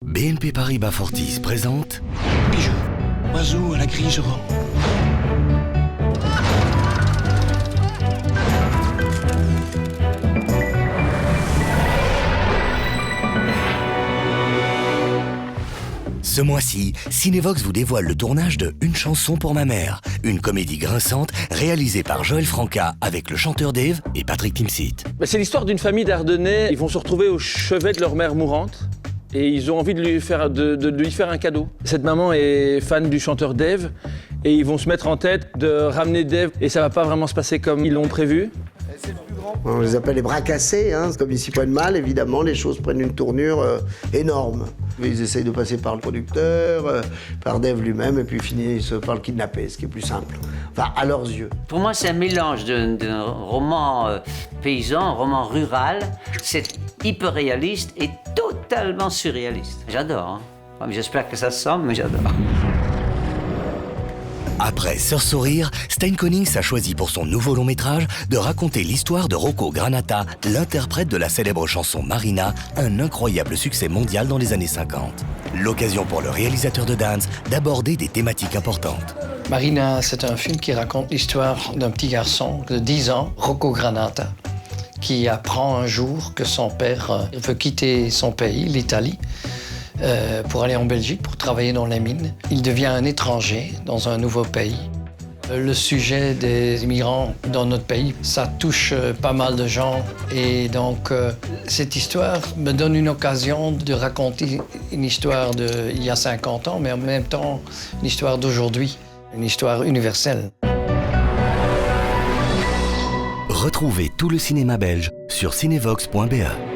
BNP Paribas Fortis présente Pigeon, oiseau à la grise orange. Ce mois-ci, Cinévox vous dévoile le tournage de Une chanson pour ma mère, une comédie grinçante réalisée par Joël Franka avec le chanteur Dave et Patrick Timsit. C'est l'histoire d'une famille d'Ardennais. Ils vont se retrouver au chevet de leur mère mourante et ils ont envie de lui faire un cadeau. Cette maman est fan du chanteur Dave et ils vont se mettre en tête de ramener Dave et ça va pas vraiment se passer comme ils l'ont prévu. On les appelle les bras cassés, hein. Comme ils s'y prennent mal, évidemment, les choses prennent une tournure énorme. Ils essayent de passer par le producteur, par Dave lui-même, et puis finissent par le kidnapper, ce qui est plus simple. Enfin, à leurs yeux. Pour moi, c'est un mélange d'un roman paysan, un roman rural. C'est hyper réaliste et totalement surréaliste. J'adore, hein. J'espère que ça se sent, mais j'adore. Après Sœur Sourire, Stijn Konings a choisi pour son nouveau long-métrage de raconter l'histoire de Rocco Granata, l'interprète de la célèbre chanson Marina, un incroyable succès mondial dans les années 50. L'occasion pour le réalisateur de Dance d'aborder des thématiques importantes. Marina, c'est un film qui raconte l'histoire d'un petit garçon de 10 ans, Rocco Granata, qui apprend un jour que son père veut quitter son pays, l'Italie, pour aller en Belgique, pour travailler dans les mines. Il devient un étranger dans un nouveau pays. Le sujet des immigrants dans notre pays, ça touche pas mal de gens. Et donc, cette histoire me donne une occasion de raconter une histoire d'il y a 50 ans, mais en même temps, une histoire d'aujourd'hui, une histoire universelle. Retrouvez tout le cinéma belge sur cinevox.be.